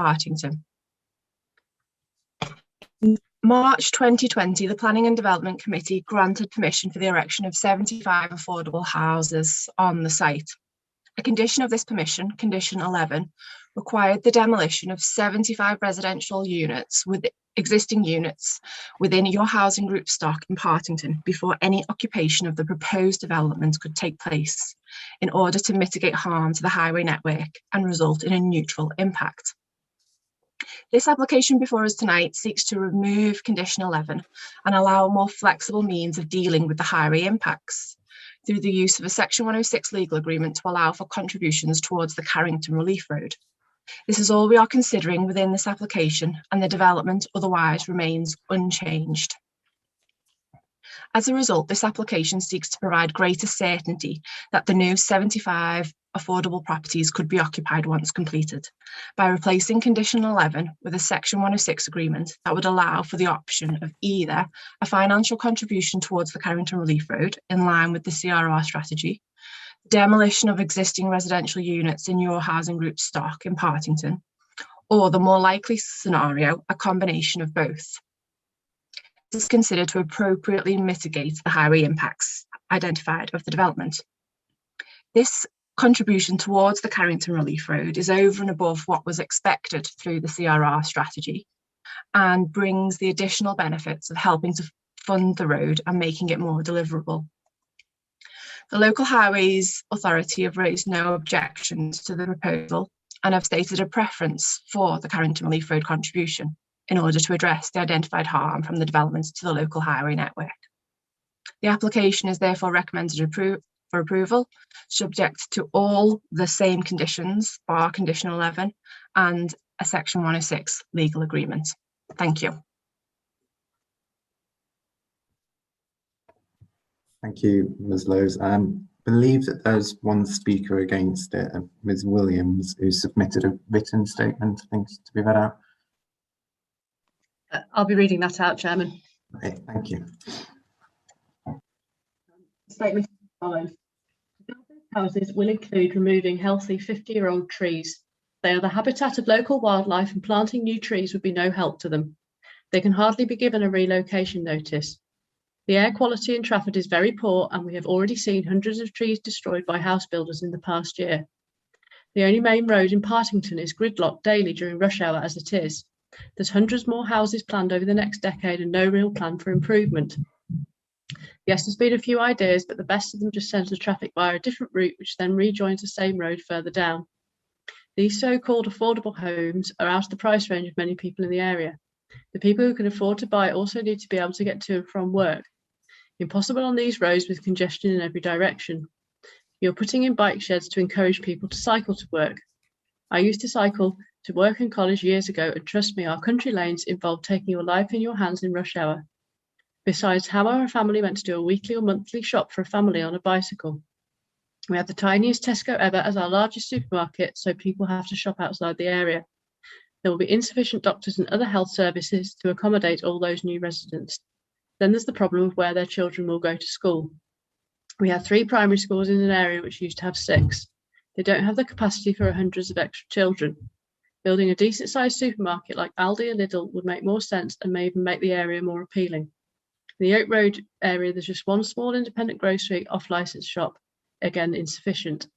Partington. In March 2020, the Planning and Development Committee granted permission for the erection of 75 affordable houses on the site. A condition of this permission, condition 11, required the demolition of 75 residential units with existing units within your housing group stock in Partington before any occupation of the proposed development could take place, in order to mitigate harm to the highway network and result in a neutral impact. This application before us tonight seeks to remove condition 11 and allow a more flexible means of dealing with the highway impacts through the use of a Section 106 legal agreement to allow for contributions towards the Carrington Relief Road. This is all we are considering within this application, and the development otherwise remains unchanged. As a result, this application seeks to provide greater certainty that the new 75 affordable properties could be occupied once completed, by replacing condition 11 with a Section 106 agreement that would allow for the option of either a financial contribution towards the Carrington Relief Road in line with the CRR strategy, demolition of existing residential units in your housing group stock in Partington, or the more likely scenario, a combination of both. This is considered to appropriately mitigate the highway impacts identified of the development. This contribution towards the Carrington Relief Road is over and above what was expected through the CRR strategy and brings the additional benefits of helping to fund the road and making it more deliverable. The Local Highways Authority have raised no objections to the proposal and have stated a preference for the Carrington Relief Road contribution in order to address the identified harm from the development to the local highway network. The application is therefore recommended for approval, subject to all the same conditions, bar condition 11, and a Section 106 legal agreement. Thank you. Thank you, Ms. Lowes. I believe that there's one speaker against it, Ms. Williams, who submitted a written statement, I think, to be read out. I'll be reading that out, Chairman. Okay, thank you. Statement as follows. Houses will include removing healthy 50-year-old trees. They are the habitat of local wildlife, and planting new trees would be no help to them. They can hardly be given a relocation notice. The air quality in Trafford is very poor, and we have already seen hundreds of trees destroyed by house builders in the past year. The only main road in Partington is gridlocked daily during rush hour as it is. There's hundreds more houses planned over the next decade and no real plan for improvement. Yes, there's been a few ideas, but the best of them just send the traffic via a different route, which then rejoins the same road further down. These so-called affordable homes are out of the price range of many people in the area. The people who can afford to buy also need to be able to get to and from work. Impossible on these roads with congestion in every direction. You're putting in bike sheds to encourage people to cycle to work. I used to cycle to work and college years ago, and trust me, our country lanes involve taking your life in your hands in rush hour. Besides, how are a family meant to do a weekly or monthly shop for a family on a bicycle? We have the tiniest Tesco ever as our largest supermarket, so people have to shop outside the area. There will be insufficient doctors and other health services to accommodate all those new residents. Then there's the problem of where their children will go to school. We have 3 primary schools in an area which used to have 6. They don't have the capacity for hundreds of extra children. Building a decent-sized supermarket like Aldi or Lidl would make more sense and may even make the area more appealing. In the Oak Road area, there's just one small independent grocery off-licence shop, again insufficient.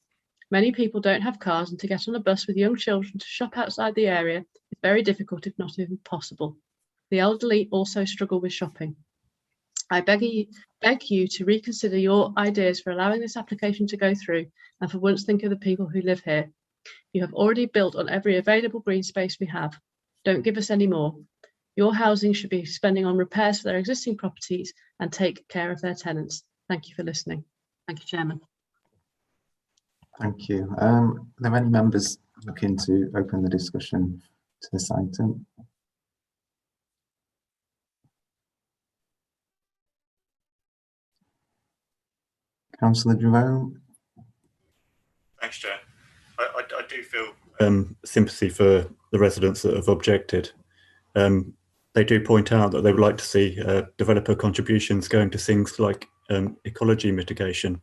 Many people don't have cars, and to get on a bus with young children to shop outside the area is very difficult, if not even possible. The elderly also struggle with shopping. I beg you to reconsider your ideas for allowing this application to go through, and for once think of the people who live here. You have already built on every available green space we have. Don't give us any more. Your housing should be spending on repairs for their existing properties and take care of their tenants. Thank you for listening. Thank you, Chairman. Thank you. Are there any members looking to open the discussion to this item? Councillor Jerome. Thanks, Chair. I do feel sympathy for the residents that have objected. They do point out that they would like to see developer contributions going to things like ecology mitigation,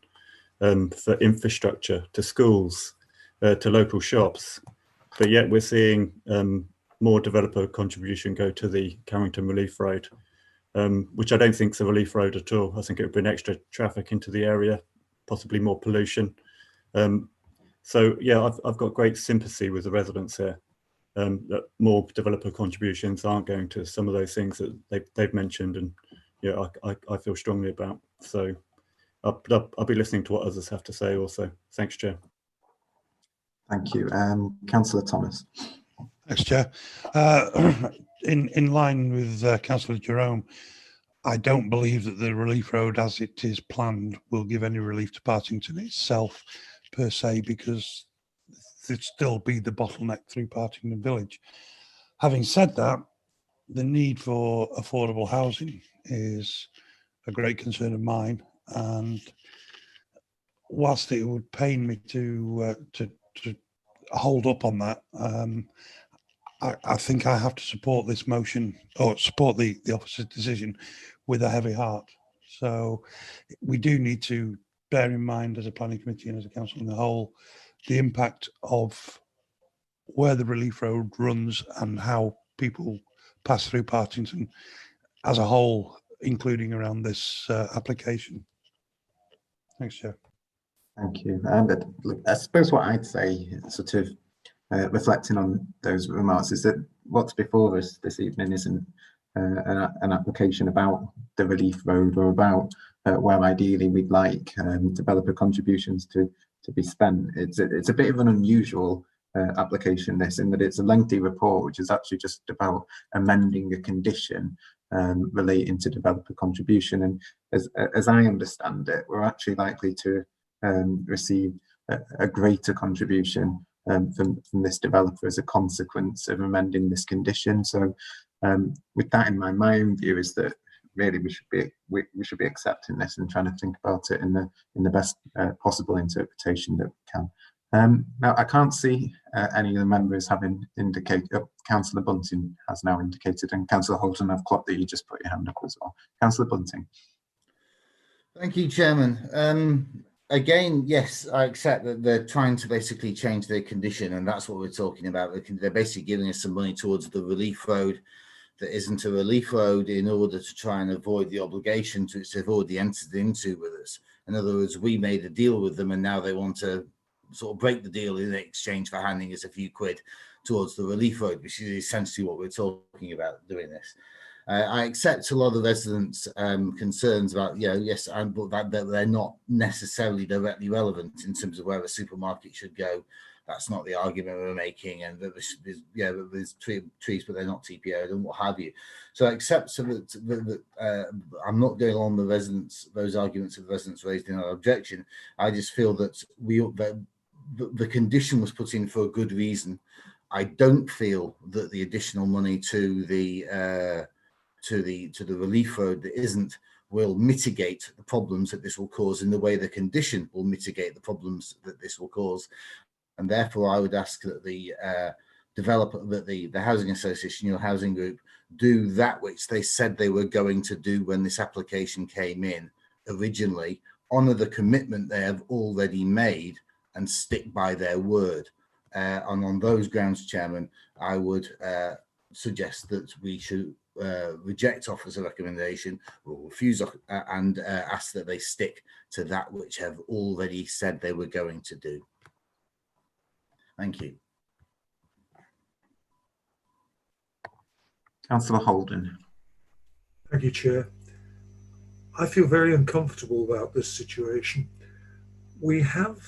for infrastructure, to schools, to local shops. but yet we're seeing more developer contribution go to the Carrington Relief Road, which I don't think is a relief road at all. I think it would bring extra traffic into the area, possibly more pollution. So yeah, I've got great sympathy with the residents here. That more developer contributions aren't going to some of those things that they've mentioned, and yeah, I feel strongly about. So I'll be listening to what others have to say also. Thanks, Chair. Thank you. Councillor Thomas. Thanks, Chair. In line with Councillor Jerome, I don't believe that the relief road as it is planned will give any relief to Partington itself per se, because there'd still be the bottleneck through Partington Village. Having said that, the need for affordable housing is a great concern of mine, and whilst it would pain me to hold up on that, I think I have to support this motion, or support the officer's decision, with a heavy heart. So we do need to bear in mind as a planning committee and as a council in the whole, the impact of where the relief road runs and how people pass through Partington as a whole, including around this application. Thanks, Chair. Thank you. But look, I suppose what I'd say, sort of reflecting on those remarks, is that what's before us this evening isn't an application about the relief road or about where ideally we'd like developer contributions to be spent. It's a bit of an unusual application, this, in that it's a lengthy report which is actually just about amending a condition relating to developer contribution, and as I understand it, we're actually likely to receive a greater contribution from this developer as a consequence of amending this condition. So with that in mind, my own view is that really we should be accepting this and trying to think about it in the best possible interpretation that we can. Now, I can't see any of the members having indicated. Councillor Bunting has now indicated, and Councillor Holden, I've clocked that you just put your hand up as well. Councillor Bunting. Thank you, Chairman. Again, yes, I accept that they're trying to basically change their condition, and that's what we're talking about. They're basically giving us some money towards the relief road that isn't a relief road, in order to try and avoid the obligation to which they've already entered into with us. In other words, we made a deal with them, and now they want to sort of break the deal in exchange for handing us a few quid towards the relief road, which is essentially what we're talking about doing this. I accept a lot of the residents' concerns about, yes, but that they're not necessarily directly relevant in terms of where a supermarket should go. That's not the argument we're making, and that there's trees, but they're not TPO'd and what have you. So I accept that I'm not going on those arguments that the residents raised in our objection. I just feel that the condition was put in for a good reason. I don't feel that the additional money to the relief road that isn't will mitigate the problems that this will cause in the way the condition will mitigate the problems that this will cause. And therefore, I would ask that the developer, that the housing association, your housing group, do that which they said they were going to do when this application came in originally, honour the commitment they have already made, and stick by their word. And on those grounds, Chairman, I would suggest that we should reject officer recommendation, or refuse, and ask that they stick to that which have already said they were going to do. Thank you. Councillor Holden. Thank you, Chair. I feel very uncomfortable about this situation. We have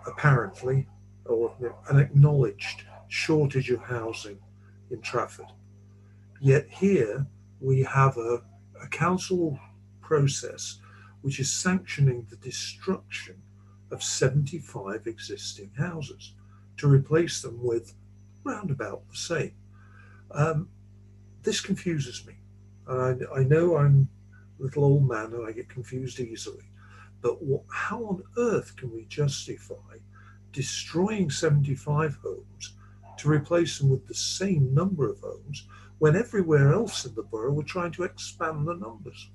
apparently, or an acknowledged shortage of housing in Trafford. Yet here we have a council process which is sanctioning the destruction of 75 existing houses to replace them with round about the same. This confuses me. And I know I'm a little old man and I get confused easily, but how on earth can we justify destroying 75 homes to replace them with the same number of homes when everywhere else in the borough we're trying to expand the numbers?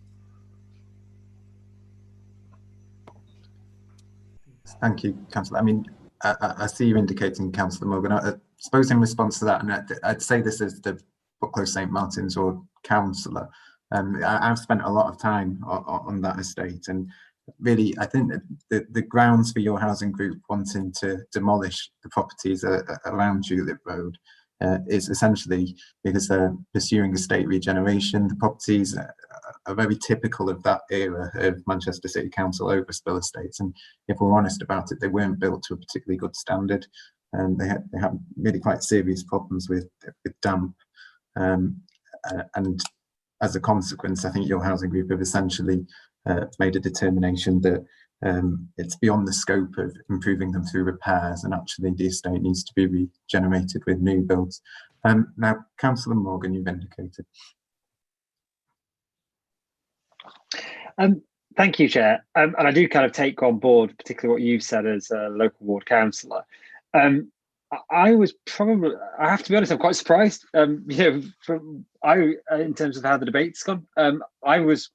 Thank you, Councillor. I mean, I see you indicating, Councillor Morgan. I suppose in response to that, and I'd say this as the Bucklow St Martin's Ward councillor, I've spent a lot of time on that estate, and really I think that the grounds for your housing group wanting to demolish the properties around Julep Road is essentially because they're pursuing estate regeneration. The properties are very typical of that era of Manchester City Council overspill estates, and if we're honest about it, they weren't built to a particularly good standard, and they have really quite serious problems with damp, and as a consequence, I think your housing group have essentially made a determination that it's beyond the scope of improving them through repairs, and actually the estate needs to be regenerated with new builds. Now, Councillor Morgan, you've indicated. Thank you, Chair. And I do kind of take on board, particularly what you've said as a local ward councillor. I was probably, I have to be honest, I'm quite surprised. You know, in terms of how the debate's gone, I was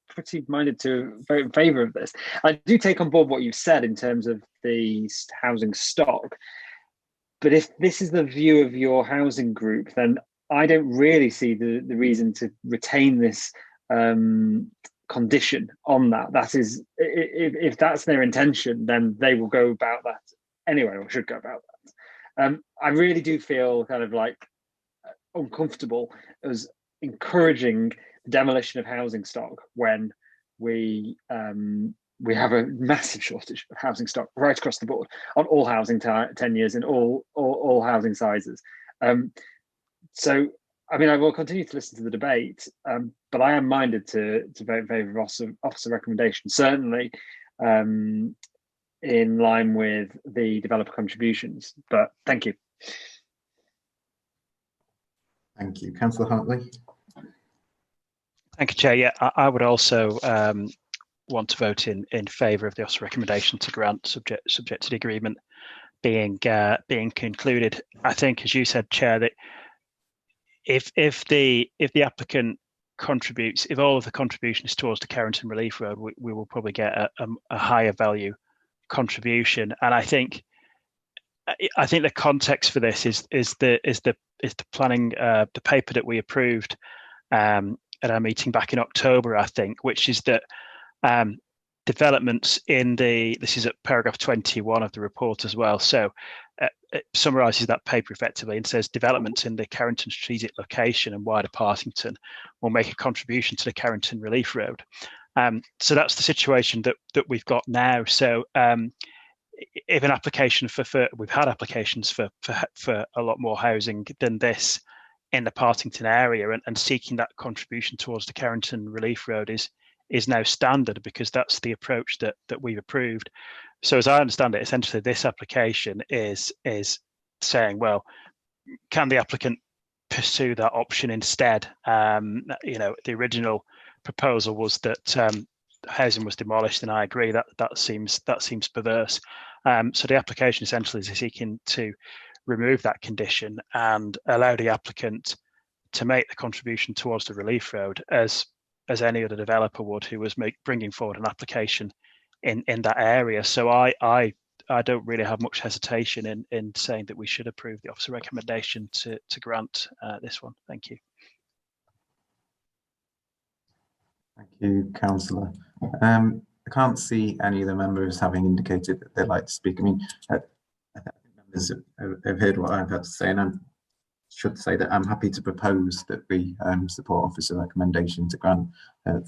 pretty minded to vote in favour of this. I do take on board what you've said in terms of the housing stock, but if this is the view of your housing group, then I don't really see the reason to retain this condition on that. That is, if that's their intention, then they will go about that anyway, or should go about that. I really do feel kind of like uncomfortable as encouraging the demolition of housing stock when we have a massive shortage of housing stock right across the board on all housing tenures and all housing sizes. So, I mean, I will continue to listen to the debate, but I am minded to vote in favour of officer recommendation, certainly in line with the developer contributions. But thank you. Thank you. Councillor Hartley. Thank you, Chair. Yeah, I would also want to vote in favour of the officer recommendation to grant subject to the agreement being concluded. I think, as you said, Chair, that if the applicant contributes, if all of the contributions towards the Carrington Relief Road, we will probably get a higher value contribution. And I think the context for this is the planning, the paper that we approved at our meeting back in October, I think, which is that developments this is at paragraph 21 of the report as well. So it summarises that paper effectively and says developments in the Carrington strategic location and wider Partington will make a contribution to the Carrington Relief Road. So that's the situation that we've got now. So if an application we've had applications for a lot more housing than this in the Partington area, and seeking that contribution towards the Carrington Relief Road is now standard, because that's the approach that we've approved. So as I understand it, essentially this application is saying, well, can the applicant pursue that option instead? You know, the original proposal was that housing was demolished, and I agree that seems perverse. So the application essentially is seeking to remove that condition and allow the applicant to make the contribution towards the relief road as any other developer would who was bringing forward an application in that area. So I don't really have much hesitation in saying that we should approve the officer recommendation to grant this one. Thank you. Thank you, Councillor. I can't see any of the members having indicated that they'd like to speak. I mean, I think members have heard what I've had to say, and I should say that I'm happy to propose that we support officer recommendation to grant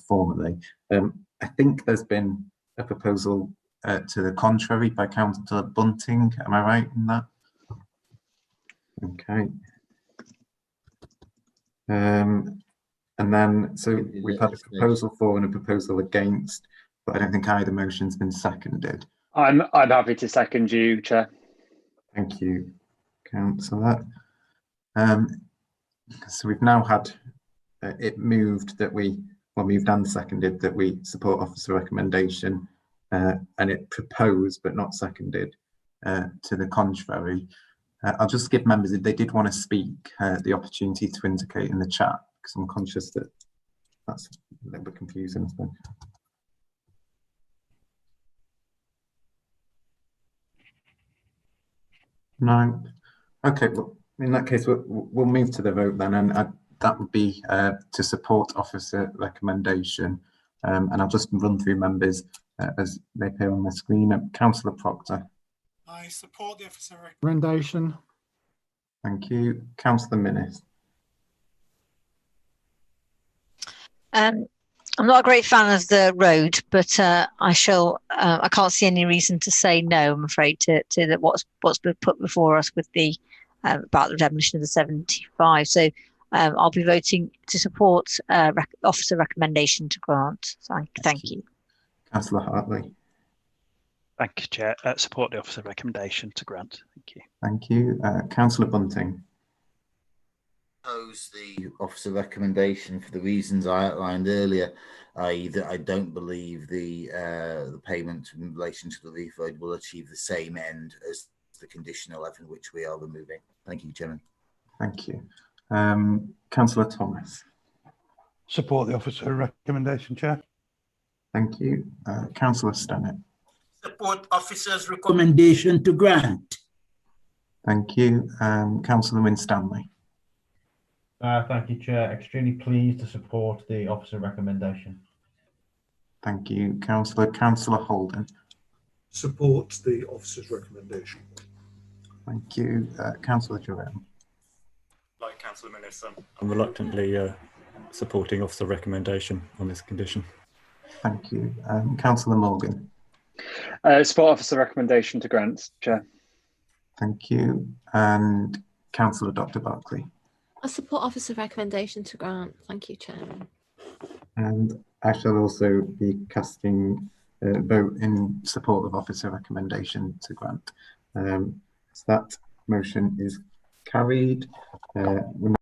formally. I think there's been a proposal to the contrary by Councillor Bunting. Am I right in that? Okay. And then, so we've had a proposal for and a proposal against, but I don't think either motion's been seconded. I'm happy to second you, Chair. Thank you, Councillor. So we've now had it moved that moved and seconded that we support officer recommendation, and it proposed but not seconded to the contrary. I'll just give members, if they did want to speak, the opportunity to indicate in the chat, because I'm conscious that that's a little bit confusing, I suppose. No. Okay, well, in that case, we'll move to the vote then, and that would be to support officer recommendation. And I'll just run through members as they appear on the screen. Councillor Proctor. I support the officer recommendation. Thank you. Councillor Minnis. I'm not a great fan of the road, but I can't see any reason to say no, I'm afraid, to what's been put before us with the about the demolition of the 75. So I'll be voting to support officer recommendation to grant. Thank you. Councillor Hartley. Thank you, Chair. Support the officer recommendation to grant. Thank you. Thank you. Councillor Bunting. Oppose the officer recommendation for the reasons I outlined earlier, i.e. that I don't believe the payment in relation to the relief road will achieve the same end as the condition 11 which we are removing. Thank you, Chairman. Thank you. Councillor Thomas. Support the officer recommendation, Chair. Thank you. Councillor Stennett. Support officer's recommendation to grant. Thank you. Councillor Winstanley. Thank you, Chair. Extremely pleased to support the officer recommendation. Thank you. Councillor Holden. Support the officer's recommendation. Thank you. Councillor Jerome. Like Councillor Minnis, I'm reluctantly supporting officer recommendation on this condition. Thank you. Councillor Morgan. Support officer recommendation to grant, Chair. Thank you. And Councillor Dr. Barclay. I support officer recommendation to grant. Thank you, Chairman. And I shall also be casting a vote in support of officer recommendation to grant. So that motion is carried.